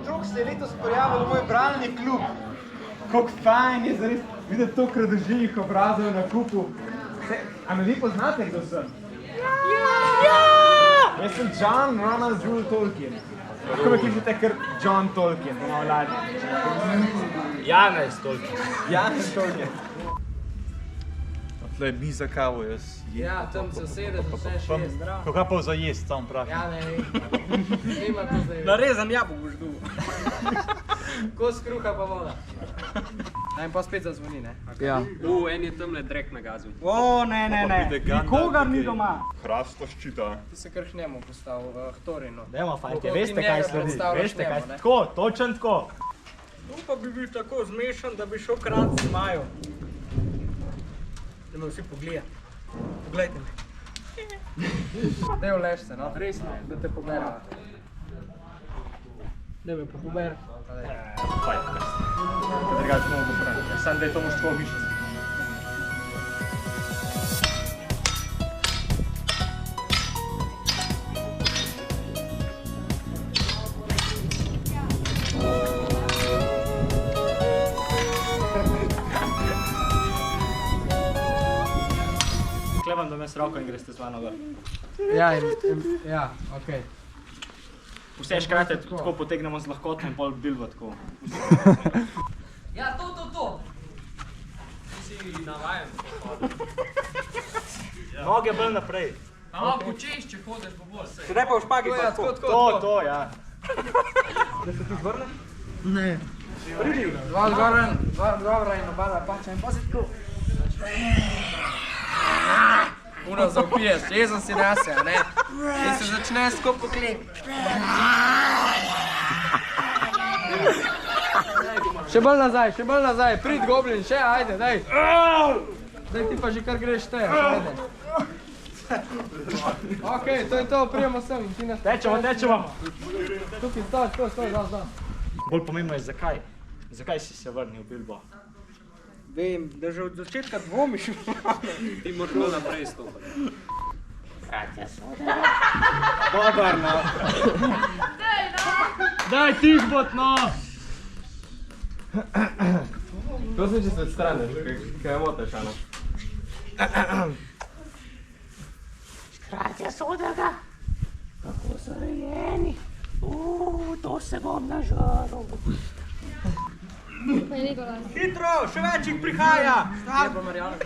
otrok se je letos pojavil v moj bralni klub. Kako fajn je zares videti toliko radoživih obrazov na kupu. A me vi poznate, kdo sem? Ja! Jaz sem John Ronald Reuel Tolkien. Lahko me kličete kar John Tolkien, to malo lažje. Janez Tolkien. Janez Tolkien. Tle miza kavo, jaz jem. Ja, tam se sedeš, vse še je zdrav. Kako pa za jest, sam pravi. Ja, ne vem. Nima to zdaj. Narezan jabolk boš dobil. Kos kruha pa voda. Naj pa spet zazvoni, ne? Ja. En je tamle drek nagazil. O, ne. Nikogar ni doma. Hrasto ščita. Ti se krhnemo postavil v Htorinu. Dajmo, fajte, To veste ti kaj njega sledi. predstavljaš Veste kaj njemu, ne? Tako, točen tako. Tu pa bi bil tako zmešan, da bi šel krat zmaju. Da me vsi pogledati. Poglejte me. Dej vlež se, no? Resno, da te poberava. Dej me pa pober. Fajn, kaj drugače mogo praviti. Sam da je to moštvo mišice. Klevam, da me s roko in greste z mano gor. Ja, okej. Vse škrate tako potegnemo z lahkotno in pol bilbo tako. Ja, to! Si navajen. Noge bolj naprej. Aha, počeš, če hodeš bo bolj. Sedaj pa v špagi pa tako. To, ja. Da se ti zvrneš? Ne. Dva odgovora in obada pača in pazi tako. Uno zaupiješ, jezen si nase, a ne? In se začne skup poklep. Še bolj nazaj, prid goblin, še, ajde, daj. Daj ti pa že kar greš te, ajde. Okej, to je to, prijemo sem in ti nas... Tečemo. Tukaj, stoj, da. Bolj pomembno je zakaj. Zakaj si se vrnil v Bilbo? Vem, da že od začetka dvomiš. Ti moraš bolj naprej stopati. Dobar, no. Daj tih bot, no. Prosim, če se odstraneš, kaj je motaš, Ana. Škratja sodega, kako so rejeni, to se bom nažaril. Hitro, še več jih prihaja. Je pa Marjana.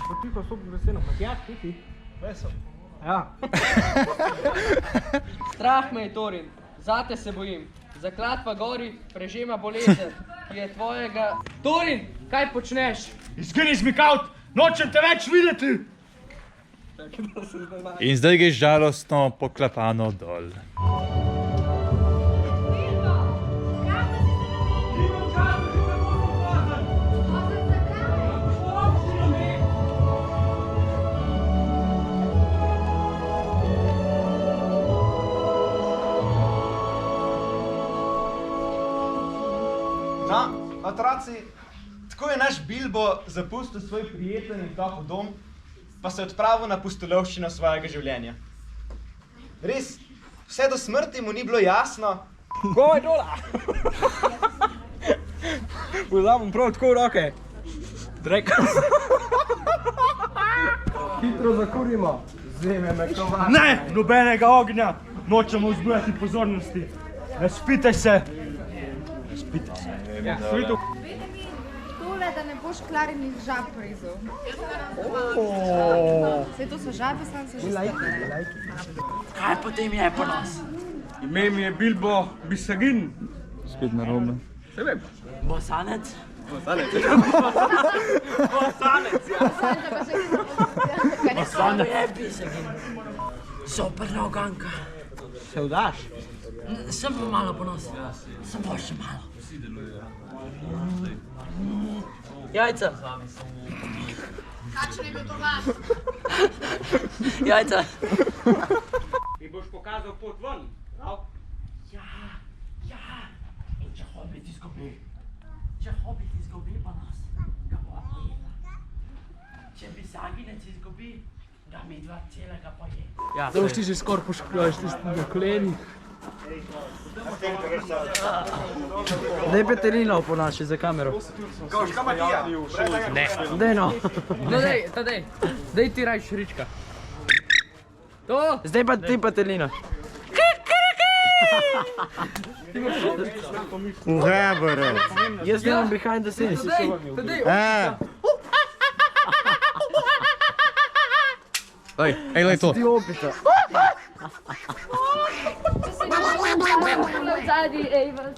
Potiho so veselo, Matjaž, ti. Vesel. Ja. Strah me je, Torin, zate se bojim. Zaklad pa gori prežema bolezen, ki je tvojega... Torin, kaj počneš? Izgini zmikavt, nočem te več videti. In zdaj greš žalostno poklapano dol. No, otroci, tako je naš Bilbo zapustil svoj prijeten in topel dom, pa se odpravil na pustolovščino svojega življenja. Res, vse do smrti mu ni bilo jasno. Goj dola! Vzamem prav tako v roke. Drek. Hitro zakurimo. Zeme me kovače. Ne, nobenega ognja. Nočemo vzbujati pozornosti. Ne spite se. Ja, Svitu. Tole, da ne boš klarinih žab rezal. Saj to so žabe, sam se že spet. Kaj potem je ponos? Ime mi je Bilbo Bisagin. Spet narobe. Se vem. Bosanec? Bosanec, ja. Bosanec je Bisagin. Soprna uganka. Se vdaš? Sem pa malo ponos. Samo še malo. Jajca. Kakšen je bil to glas? Jajca. Mi boš pokazal pot ven, prav? Ja. In če Hobbit izgubi pa nas, ga bo jedla. Če bi Zaginec izgubi, ga midva celega poje. Ja, to boš ti že skoraj poškodaš tisti na koleni. Daj petelino oponaši za kamero. Ne. Daj no. No daj ti raj šrička. To! Zdaj pa ti petelino. Jaz nemam behind the scenes. Ej, lej to. Ti opica.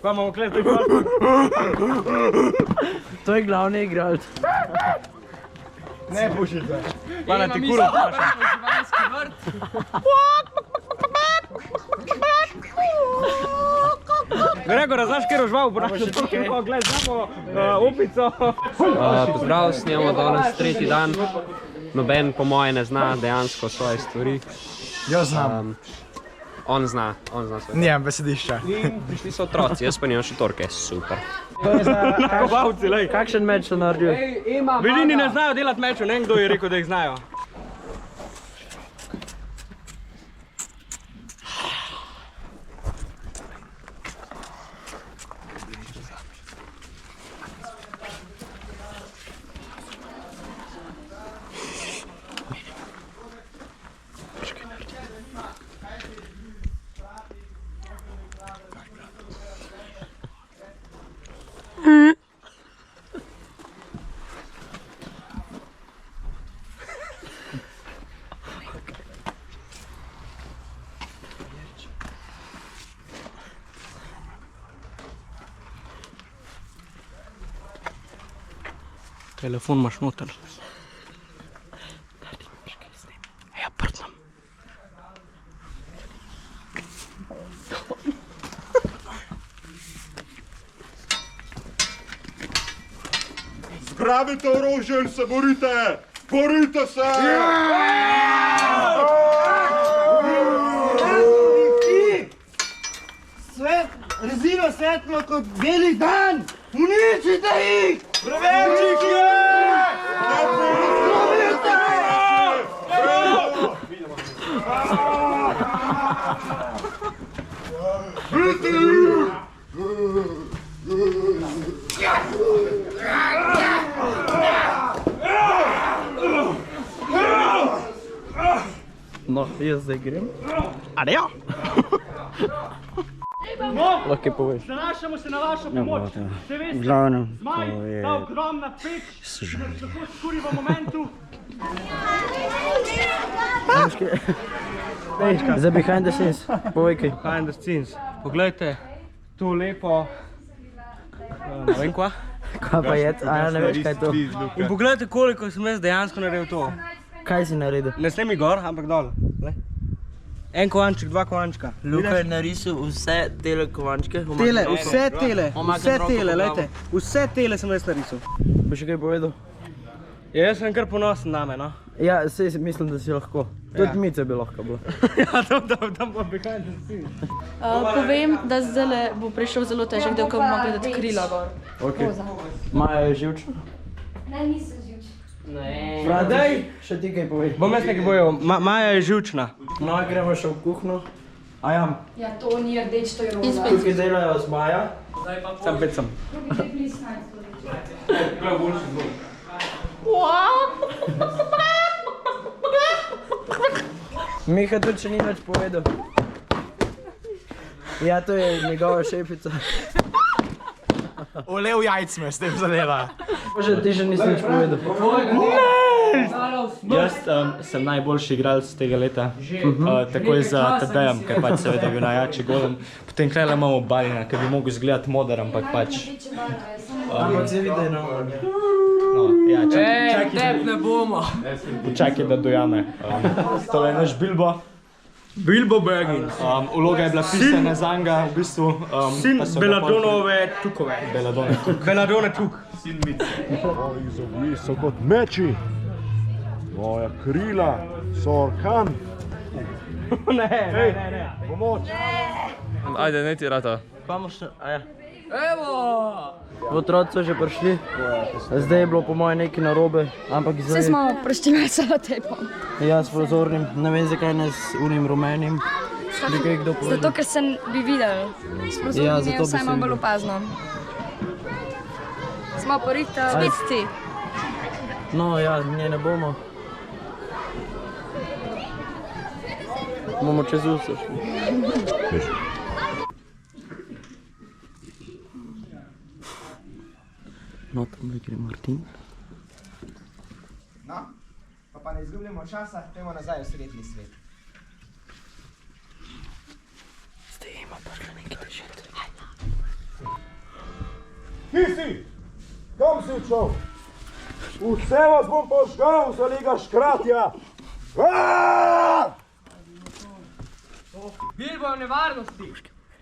Pa imamo klet, To je glavni igralec. Ne pušite. Hvala ti kuro. Živalski vrt. Gregor, znaš kjer žval vprašati? Gled, znamo opico. Pozdrav, snemamo danes tretji dan. Noben po moje ne zna dejansko svoje stvari. Jaz znam. On zna svoje. Nijem besedišča. In prišli so otroci, jaz pa nimam še torke, super. Nakopavci, lej. Kakšen meč so naredili? Velini ne znajo delati mečev, ne vem kdo je rekel, da jih znajo. Telefon imaš noter. Ja, prdam. Zgrabite orožje in se borite! Borite se! Svet, rezino svetlo kot beli dan! Uničite jih! Preveč je! No, jaz zdaj grem. Adejo! Lahko poveš. Zanašamo se na vašo pomoč. Če veste, Zmaj, ta ogromna peč, da se tako skuri v momentu. Zdaj behind the scenes. Povej kaj. Behind the scenes. Poglejte, to lepo. Ne vem kva. Kaj pa je? A ja, ne veš kaj je to. In poglejte, koliko sem jaz dejansko naredil to. Kaj si naredil? Ne snemi gor, ampak dol. En kovanček, dva kovančka. Luka je narisal vse tele kovančke. Vse tele, lejte. Vse tele sem jaz narisal. Bi še kaj povedal? Ja, jaz sem kar ponosen name, no. Ja, sej mislim, da si lahko. Tudi Mice bi lahko bilo. Ja, tam bo behind the scenes. Povem, da zdaj bo prišel zelo težek del, ko bomo gledati krila gor. Maja je živčna? Ne, nisem živčna. Daj, še ti kaj povej. Bom jaz nekaj povedal, Maja je živčna. No, gremo še v kuhno. Ajam. Ja, to ni rdeč, to je roza. Tukaj delajo z Maja. Sam pet sem. Miha tudi še ni več povedal. Ja, to je njegova šefica. Olev jajc me s tem zadeva. Ti še nisi nič povedal. Jaz sem najboljši igralec tega leta, takoj za TB-jem, ker pač seveda bil najjači golem. Potem krajle imamo Balina, ker bi mogel izgledati moder, ampak pač... Ampak se vidi, no. Tep ne bomo. Počakaj, da dojame. Tole je naš Bilbo. Bilbo Baggins. Vloga je bila pisana zanga, v bistvu. Sin Beladonove Tukove. Beladone Tuk. Moji zobji so kot meči, moja krila so orkan. Ne. Pomoč! Ajde, ne ti rata. Vamo še, aja. Evo! Otroci so že prišli. Zdaj je bilo po moje nekaj narobe, ampak zdaj... Vse smo proščivali selotejpom. Ja, s prozornim, ne vem zakaj ne s unim rumenim. Bi kaj kdo povedal? Zato, ker sem bi videl. Sprozorni ja, je vsaj malo bolj opazno. Smo porihta spitci. No ja, nje ne bomo. Bomo čez uso šli. No, tam gre Martin. No, pa ne izgubljamo časa, pojmo nazaj v srednji svet. Zdaj ima prišli neki težet. Kje si? Kam si odšel? Vse vas bom požgal, zalega škratja! Bilbo je v nevarnosti.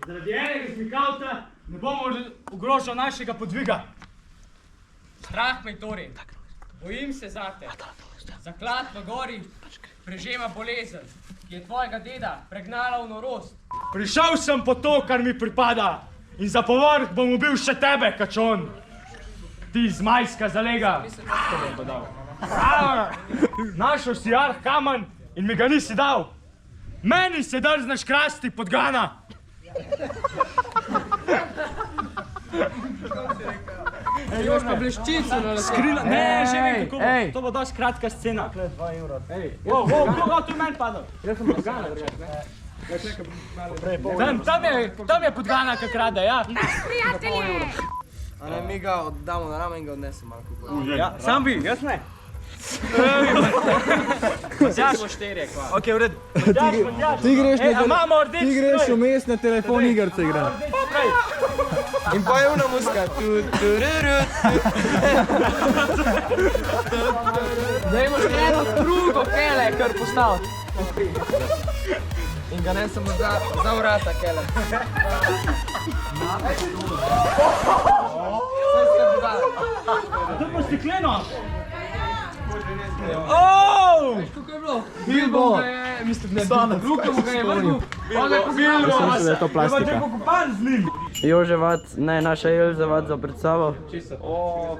Zaradi enega zmikavca ne bomo ogrožal našega podviga. Strah me, Torin. Bojim se zate. Zaklad v gori prežema bolezen, ki je tvojega deda pregnala v norost. Prišel sem po to, kar mi pripada. In za povrh bom ubil še tebe, kačon. Ti zmajska zalega. Našel si Arh kamen in mi ga nisi dal. Meni se drzneš krasti podgana. Imaš pa bleščico na Skrila, ne, že vem kako bo. To bo dosti kratka scena. Koga tu meni padal? Jaz sem podgana, Tam je podgana, kak rade, ja. prijatelje! A ne, mi ga oddamo na rame in ga odnesemo malo kupaj. Ja, sam bi, jaz ne. Matjaž bo 4, kva. Ok, v redu. Ti greš vmes na telefon igrce igrati. In pa je una muska. Dajmo še eno drugo kele, kar postaviti. In ga ne samo za vrata kele. Vse se poda. To bo stekleno. Veš, kako je bilo? Bilbo ga je, mislim, ne, Luka mu ga je vrnil. On je Bilbo. Mislim, da je to plastika. Joževat, ne, naša Jelzevat za predstavo.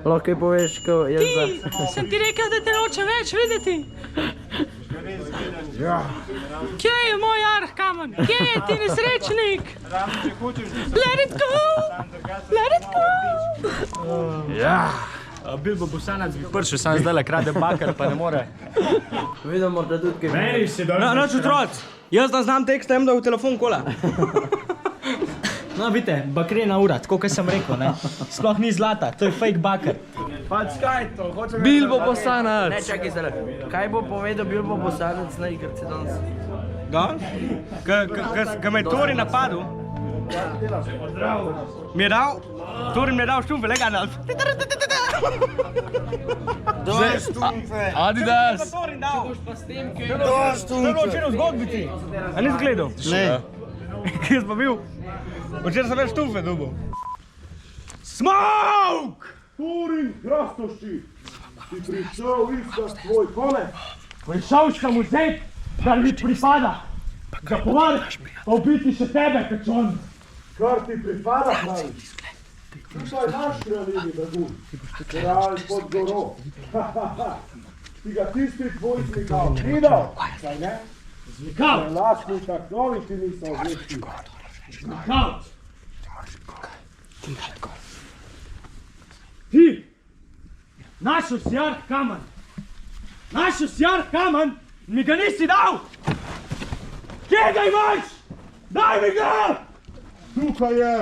Lahko ji poveš, ko Jelza. Sem ti rekel, da te noče več videti. Kje je moj Arh kamen? Kje je ti nesrečnik? Let it go! Let it go! Ja. Bilbo Bosanac bi prišel, sam zdajle krade bakar, pa ne more. Vidimo, da tudi kaj... Meni si dobro. Noč otroc, jaz da znam tekst, da v telefon kola. No, vidite, bakrena ura, tako kot sem rekel, ne. Sploh ni zlata, to je fake bakar. Pač kaj to, hoče... Bilbo Bosanac. Ne, čakaj zdaj. Kaj bo povedal Bilbo Bosanac na igrci danes? Da? Ga me je Torin napadel. Mi je dal, Torin mi je dal štumfe, lega nas. Doj štumfe! Adidas! Doj štumfe! To je bilo včeraj v zgodbici. A nisi gledal? Ne. Kje sem pa bil? Včeraj sem več štumfe dobil. Smoke! Torin, Krastoši, si prišel iskat tvoj konec. Prišel sem vzeti, kar mi pripada. Za povrh, pa ubiti še tebe, kačon. Kar ti pripada, praviš. Tukaj naš kraljini begun, kralj pod goro. Ti ga tisti tvoj zmikal videl, kaj ne? Zmikal! Prelastnika knovi ti niso obvešti. Zmikal! Ti! Našel si Arh kamen! Našel si Arh kamen! Mi ga nisi dal! Kje ga imaš? Daj mi ga! Tukaj je!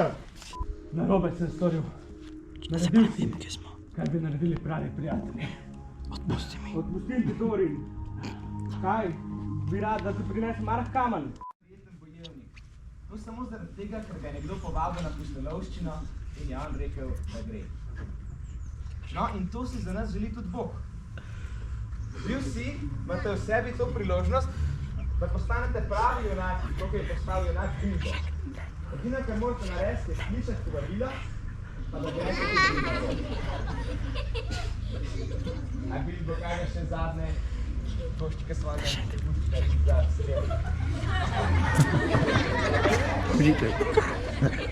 Narobe sem storil. Naredil si, kar bi naredili pravi prijatelji. Odpusti mi. Odpustim ti, Torin. Kaj? Bi rad, da ti prinesem Arh kamen? Prijeten bojevnik. To samo zaradi tega, ker ga je nekdo povabil na pustolovščino in je on rekel, da gre. No, in to si za nas želi tudi Bog. Vi vsi imate v sebi to priložnost, da postanete pravi junaki, kot je postal junak Bilbo. Edino, kar morate narediti, je slišati povabila, pa da greste tudi Bilbo. A Bilbo, kaj je še zadnje točke svojega za sredi? Užite.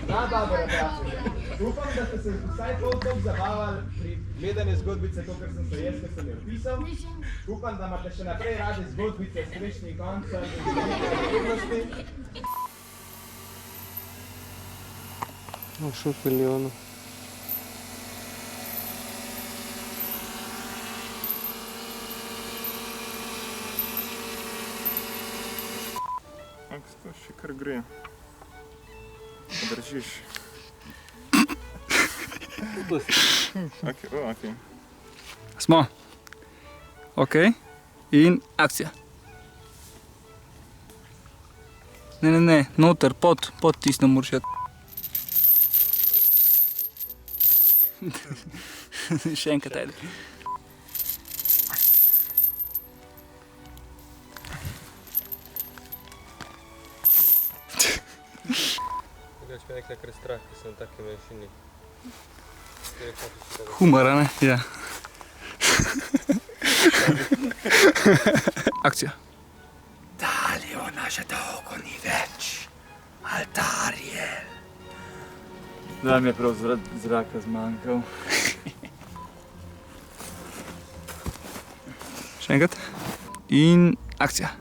No, dobro, prijatelji. Upam, da ste se vsaj pol toliko zabavali pri gledanju zgodbice, to, kar sem se jaz, kar sem jo opisal. Upam, da imate še naprej radi zgodbice s srečnim koncem in zgodnosti. Šel v milijonu. To še kar gre. Držiš. Ok. Smo. Ok. In akcija. Ne, noter, pod tisno moraš jeti. Še enkrat ajde. Drugač me nekaj kar strah, ki sem v taki manjšini. Humor, a ne? Ja. Akcija. Dalje, naše dolgo ni več. Altariel. Da mi je prav zraka zmanjkal. Še enkrat. In akcija.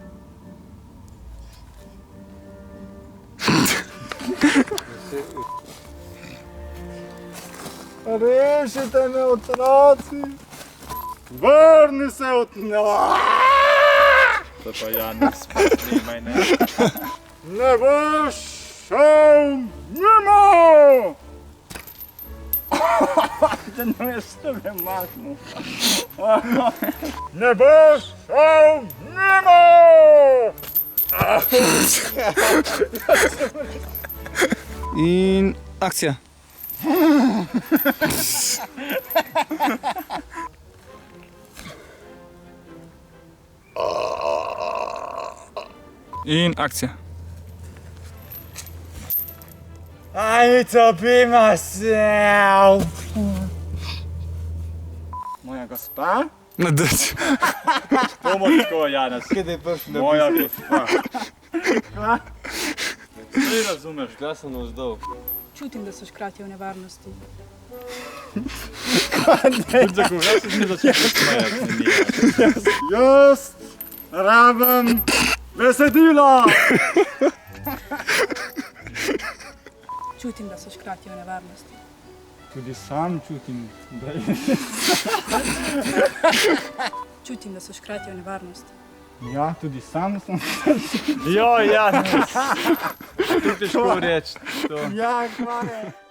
Rešite me, otroci! Vrni se od To pa Janez, snimaj, ne? Ne boš šel mimo! Da ne veš, što me mahnu. Ne boš šel mimo! In akcija. In akcija. I to be myself. Moja gospa? Na drž. Bomo tako, Janez. Moja gospa. Ti razumeš, Gledal sem navzdol. Čutim, da so škratje v nevarnosti. Tudi za koga se ne začne smejati. Jaz rabim besedilo. Čutim, da so škratje v nevarnosti. Tudi sam čutim, da je. Čutim, da so škratje v nevarnosti. Ja, tudi sam sem. Jo, Janez. To težko reči. Ja, kva je.